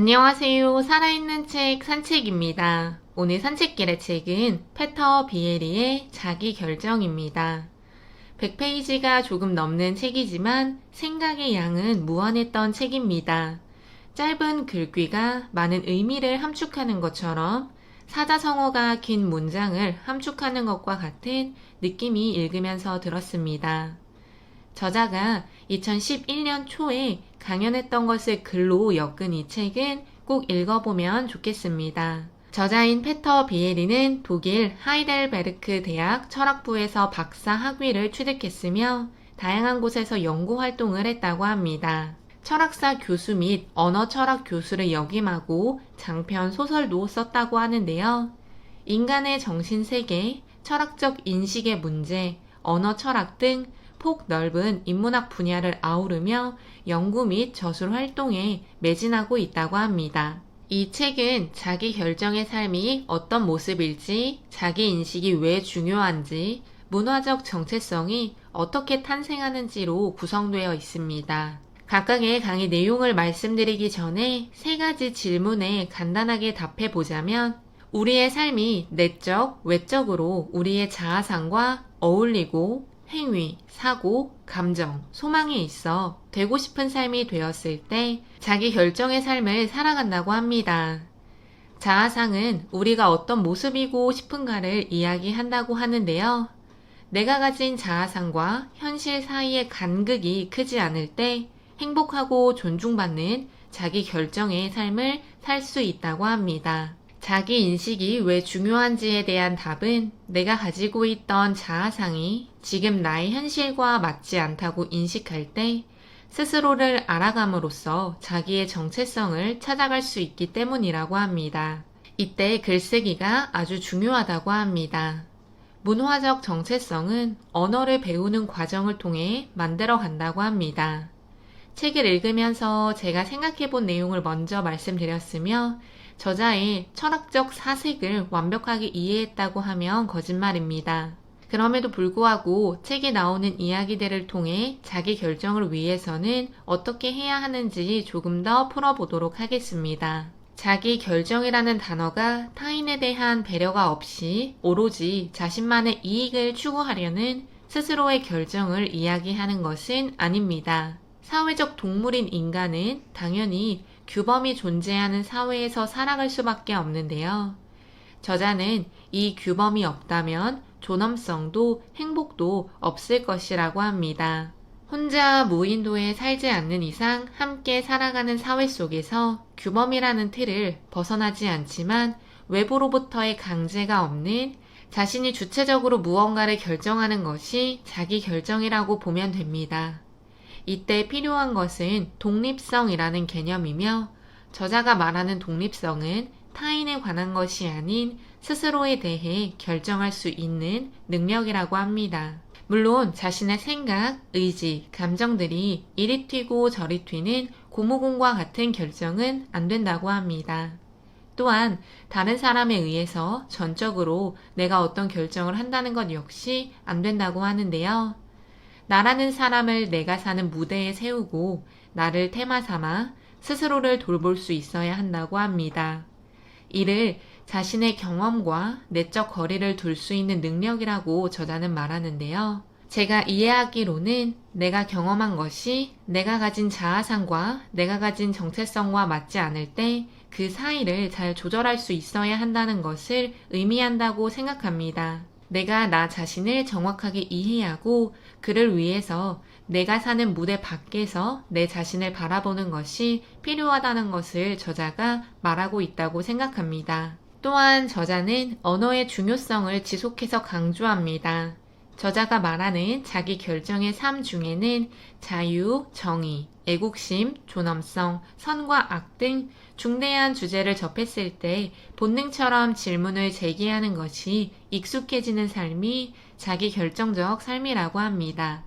안녕하세요. 살아있는 책 산책입니다. 오늘 산책길의 책은 페터 비에리의 자기 결정입니다. 100페이지가 조금 넘는 책이지만 생각의 양은 무한했던 책입니다. 짧은 글귀가 많은 의미를 함축하는 것처럼 사자성어가 긴 문장을 함축하는 것과 같은 느낌이 읽으면서 들었습니다. 저자가 2011년 초에 강연했던 것을 글로 엮은 이 책은 꼭 읽어보면 좋겠습니다. 저자인 페터 비에리는 독일 하이델베르크 대학 철학부에서 박사 학위를 취득했으며 다양한 곳에서 연구 활동을 했다고 합니다. 철학사 교수 및 언어철학 교수를 역임하고 장편 소설도 썼다고 하는데요. 인간의 정신세계, 철학적 인식의 문제, 언어철학 등 폭넓은 인문학 분야를 아우르며 연구 및 저술 활동에 매진하고 있다고 합니다. 이 책은 자기 결정의 삶이 어떤 모습일지, 자기 인식이 왜 중요한지, 문화적 정체성이 어떻게 탄생하는지로 구성되어 있습니다. 각각의 강의 내용을 말씀드리기 전에 세 가지 질문에 간단하게 답해 보자면, 우리의 삶이 내적, 외적으로 우리의 자아상과 어울리고 행위, 사고, 감정, 소망에 있어 되고 싶은 삶이 되었을 때 자기 결정의 삶을 살아간다고 합니다. 자아상은 우리가 어떤 모습이고 싶은가를 이야기한다고 하는데요. 내가 가진 자아상과 현실 사이의 간극이 크지 않을 때 행복하고 존중받는 자기 결정의 삶을 살 수 있다고 합니다. 자기 인식이 왜 중요한지에 대한 답은 내가 가지고 있던 자아상이 지금 나의 현실과 맞지 않다고 인식할 때 스스로를 알아감으로써 자기의 정체성을 찾아갈 수 있기 때문이라고 합니다. 이때 글쓰기가 아주 중요하다고 합니다. 문화적 정체성은 언어를 배우는 과정을 통해 만들어 간다고 합니다. 책을 읽으면서 제가 생각해 본 내용을 먼저 말씀드렸으며 저자의 철학적 사색을 완벽하게 이해했다고 하면 거짓말입니다. 그럼에도 불구하고 책에 나오는 이야기들을 통해 자기 결정을 위해서는 어떻게 해야 하는지 조금 더 풀어보도록 하겠습니다. 자기 결정이라는 단어가 타인에 대한 배려가 없이 오로지 자신만의 이익을 추구하려는 스스로의 결정을 이야기하는 것은 아닙니다. 사회적 동물인 인간은 당연히 규범이 존재하는 사회에서 살아갈 수밖에 없는데요. 저자는 이 규범이 없다면 존엄성도 행복도 없을 것이라고 합니다. 혼자 무인도에 살지 않는 이상 함께 살아가는 사회 속에서 규범이라는 틀을 벗어나지 않지만 외부로부터의 강제가 없는 자신이 주체적으로 무언가를 결정하는 것이 자기 결정이라고 보면 됩니다. 이때 필요한 것은 독립성이라는 개념이며 저자가 말하는 독립성은 타인에 관한 것이 아닌 스스로에 대해 결정할 수 있는 능력이라고 합니다. 물론 자신의 생각, 의지, 감정들이 이리 튀고 저리 튀는 고무공과 같은 결정은 안 된다고 합니다. 또한 다른 사람에 의해서 전적으로 내가 어떤 결정을 한다는 것 역시 안 된다고 하는데요. 나라는 사람을 내가 사는 무대에 세우고 나를 테마 삼아 스스로를 돌볼 수 있어야 한다고 합니다. 이를 자신의 경험과 내적 거리를 둘 수 있는 능력이라고 저자는 말하는데요. 제가 이해하기로는 내가 경험한 것이 내가 가진 자아상과 내가 가진 정체성과 맞지 않을 때 그 사이를 잘 조절할 수 있어야 한다는 것을 의미한다고 생각합니다. 내가 나 자신을 정확하게 이해하고 그를 위해서 내가 사는 무대 밖에서 내 자신을 바라보는 것이 필요하다는 것을 저자가 말하고 있다고 생각합니다. 또한 저자는 언어의 중요성을 지속해서 강조합니다. 저자가 말하는 자기 결정의 삶 중에는 자유, 정의, 애국심, 존엄성, 선과 악 등 중대한 주제를 접했을 때 본능처럼 질문을 제기하는 것이 익숙해지는 삶이 자기 결정적 삶이라고 합니다.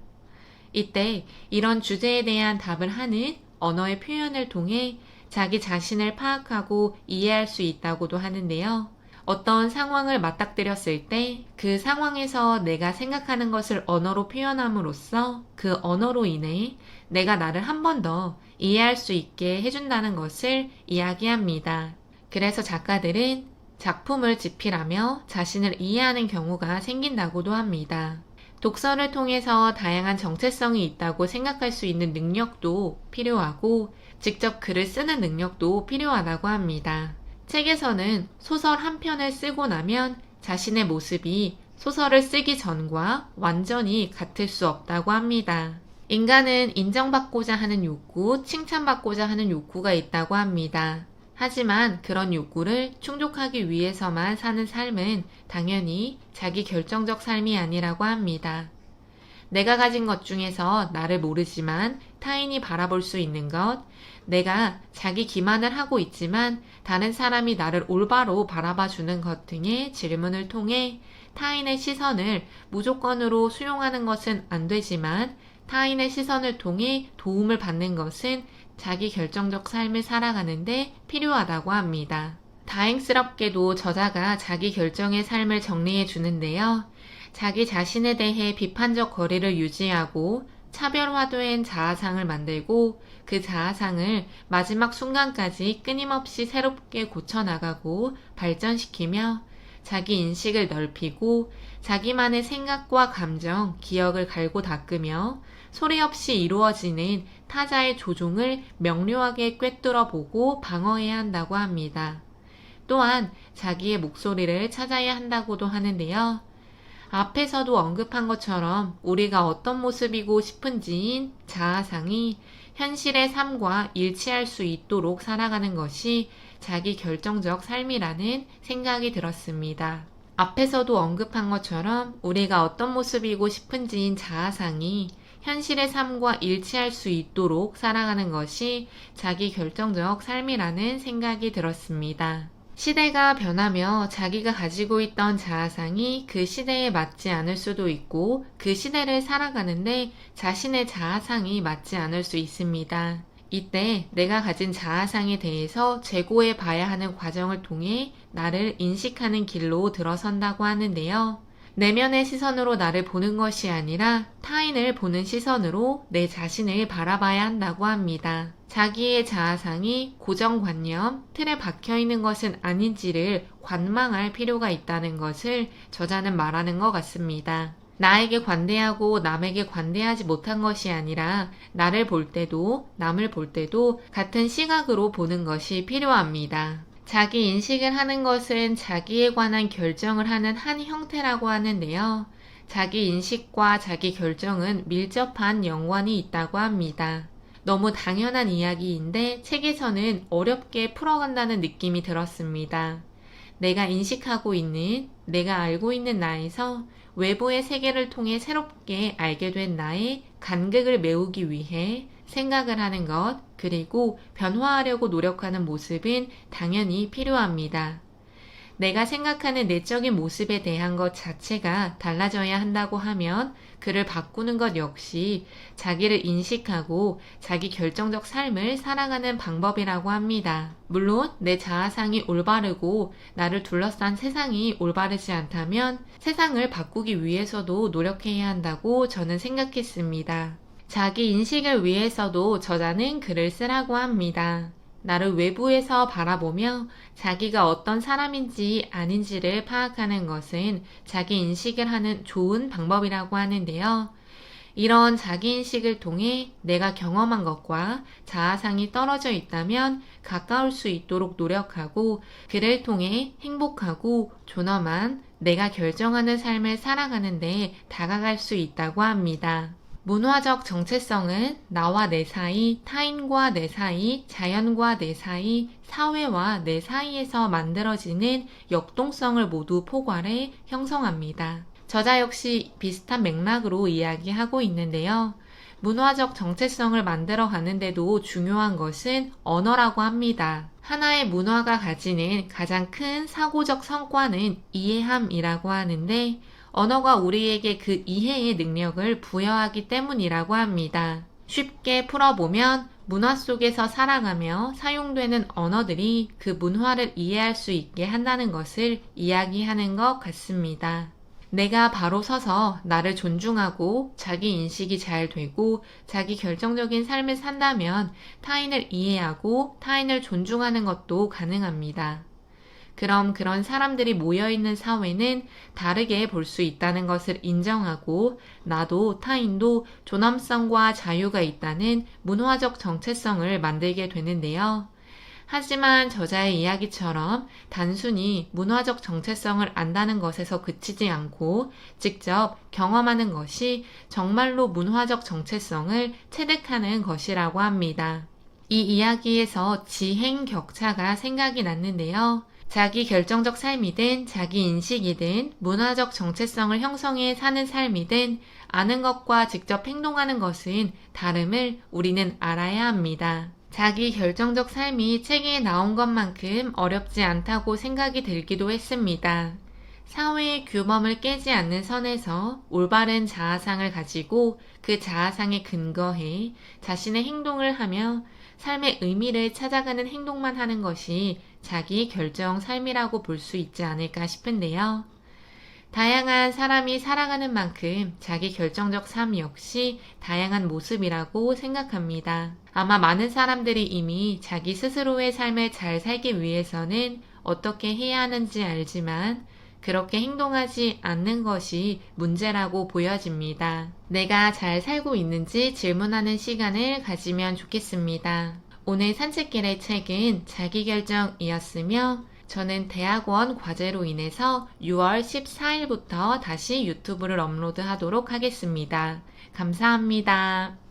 이때 이런 주제에 대한 답을 하는 언어의 표현을 통해 자기 자신을 파악하고 이해할 수 있다고도 하는데요. 어떤 상황을 맞닥뜨렸을 때 그 상황에서 내가 생각하는 것을 언어로 표현함으로써 그 언어로 인해 내가 나를 한 번 더 이해할 수 있게 해준다는 것을 이야기합니다. 그래서 작가들은 작품을 집필하며 자신을 이해하는 경우가 생긴다고도 합니다. 독서를 통해서 다양한 정체성이 있다고 생각할 수 있는 능력도 필요하고 직접 글을 쓰는 능력도 필요하다고 합니다. 책에서는 소설 한 편을 쓰고 나면 자신의 모습이 소설을 쓰기 전과 완전히 같을 수 없다고 합니다. 인간은 인정받고자 하는 욕구, 칭찬받고자 하는 욕구가 있다고 합니다. 하지만 그런 욕구를 충족하기 위해서만 사는 삶은 당연히 자기 결정적 삶이 아니라고 합니다. 내가 가진 것 중에서 나를 모르지만 타인이 바라볼 수 있는 것, 내가 자기 기만을 하고 있지만 다른 사람이 나를 올바로 바라봐 주는 것 등의 질문을 통해 타인의 시선을 무조건으로 수용하는 것은 안 되지만 타인의 시선을 통해 도움을 받는 것은 자기 결정적 삶을 살아가는데 필요하다고 합니다. 다행스럽게도 저자가 자기 결정의 삶을 정리해 주는데요. 자기 자신에 대해 비판적 거리를 유지하고 차별화된 자아상을 만들고 그 자아상을 마지막 순간까지 끊임없이 새롭게 고쳐나가고 발전시키며 자기 인식을 넓히고 자기만의 생각과 감정, 기억을 갈고 닦으며 소리 없이 이루어지는 타자의 조종을 명료하게 꿰뚫어 보고 방어해야 한다고 합니다. 또한 자기의 목소리를 찾아야 한다고도 하는데요. 앞에서도 언급한 것처럼 우리가 어떤 모습이고 싶은지인 자아상이 현실의 삶과 일치할 수 있도록 살아가는 것이 자기 결정적 삶이라는 생각이 들었습니다. 앞에서도 언급한 것처럼 우리가 어떤 모습이고 싶은지인 자아상이 현실의 삶과 일치할 수 있도록 살아가는 것이 자기 결정적 삶이라는 생각이 들었습니다. 시대가 변하며 자기가 가지고 있던 자아상이 그 시대에 맞지 않을 수도 있고 그 시대를 살아가는데 자신의 자아상이 맞지 않을 수 있습니다. 이때 내가 가진 자아상에 대해서 재고해 봐야 하는 과정을 통해 나를 인식하는 길로 들어선다고 하는데요. 내면의 시선으로 나를 보는 것이 아니라 타인을 보는 시선으로 내 자신을 바라봐야 한다고 합니다. 자기의 자아상이 고정관념, 틀에 박혀있는 것은 아닌지를 관망할 필요가 있다는 것을 저자는 말하는 것 같습니다. 나에게 관대하고 남에게 관대하지 못한 것이 아니라 나를 볼 때도 남을 볼 때도 같은 시각으로 보는 것이 필요합니다. 자기 인식을 하는 것은 자기에 관한 결정을 하는 한 형태라고 하는데요. 자기 인식과 자기 결정은 밀접한 연관이 있다고 합니다. 너무 당연한 이야기인데 책에서는 어렵게 풀어간다는 느낌이 들었습니다. 내가 인식하고 있는, 내가 알고 있는 나에서 외부의 세계를 통해 새롭게 알게 된 나의 간극을 메우기 위해 생각을 하는 것, 그리고 변화하려고 노력하는 모습은 당연히 필요합니다. 내가 생각하는 내적인 모습에 대한 것 자체가 달라져야 한다고 하면 그를 바꾸는 것 역시 자기를 인식하고 자기 결정적 삶을 살아가는 방법이라고 합니다. 물론 내 자아상이 올바르고 나를 둘러싼 세상이 올바르지 않다면 세상을 바꾸기 위해서도 노력해야 한다고 저는 생각했습니다. 자기 인식을 위해서도 저자는 글을 쓰라고 합니다. 나를 외부에서 바라보며 자기가 어떤 사람인지 아닌지를 파악하는 것은 자기 인식을 하는 좋은 방법이라고 하는데요. 이런 자기 인식을 통해 내가 경험한 것과 자아상이 떨어져 있다면 가까울 수 있도록 노력하고 그를 통해 행복하고 존엄한 내가 결정하는 삶을 살아가는 데 다가갈 수 있다고 합니다. 문화적 정체성은 나와 내 사이, 타인과 내 사이, 자연과 내 사이, 사회와 내 사이에서 만들어지는 역동성을 모두 포괄해 형성합니다. 저자 역시 비슷한 맥락으로 이야기하고 있는데요. 문화적 정체성을 만들어 가는데도 중요한 것은 언어라고 합니다. 하나의 문화가 가지는 가장 큰 사고적 성과는 이해함이라고 하는데 언어가 우리에게 그 이해의 능력을 부여하기 때문이라고 합니다. 쉽게 풀어보면 문화 속에서 살아가며 사용되는 언어들이 그 문화를 이해할 수 있게 한다는 것을 이야기하는 것 같습니다. 내가 바로 서서 나를 존중하고 자기 인식이 잘 되고 자기 결정적인 삶을 산다면 타인을 이해하고 타인을 존중하는 것도 가능합니다. 그럼 그런 사람들이 모여있는 사회는 다르게 볼 수 있다는 것을 인정하고 나도 타인도 존엄성과 자유가 있다는 문화적 정체성을 만들게 되는데요. 하지만 저자의 이야기처럼 단순히 문화적 정체성을 안다는 것에서 그치지 않고 직접 경험하는 것이 정말로 문화적 정체성을 체득하는 것이라고 합니다. 이 이야기에서 지행 격차가 생각이 났는데요. 자기 결정적 삶이든 자기 인식이든 문화적 정체성을 형성해 사는 삶이든 아는 것과 직접 행동하는 것은 다름을 우리는 알아야 합니다. 자기 결정적 삶이 책에 나온 것만큼 어렵지 않다고 생각이 들기도 했습니다. 사회의 규범을 깨지 않는 선에서 올바른 자아상을 가지고 그 자아상에 근거해 자신의 행동을 하며 삶의 의미를 찾아가는 행동만 하는 것이 자기 결정 삶이라고 볼 수 있지 않을까 싶은데요. 다양한 사람이 살아가는 만큼 자기 결정적 삶 역시 다양한 모습이라고 생각합니다. 아마 많은 사람들이 이미 자기 스스로의 삶을 잘 살기 위해서는 어떻게 해야 하는지 알지만 그렇게 행동하지 않는 것이 문제라고 보여집니다. 내가 잘 살고 있는지 질문하는 시간을 가지면 좋겠습니다. 오늘 산책길의 책은 자기결정이었으며 저는 대학원 과제로 인해서 6월 14일부터 다시 유튜브를 업로드하도록 하겠습니다. 감사합니다.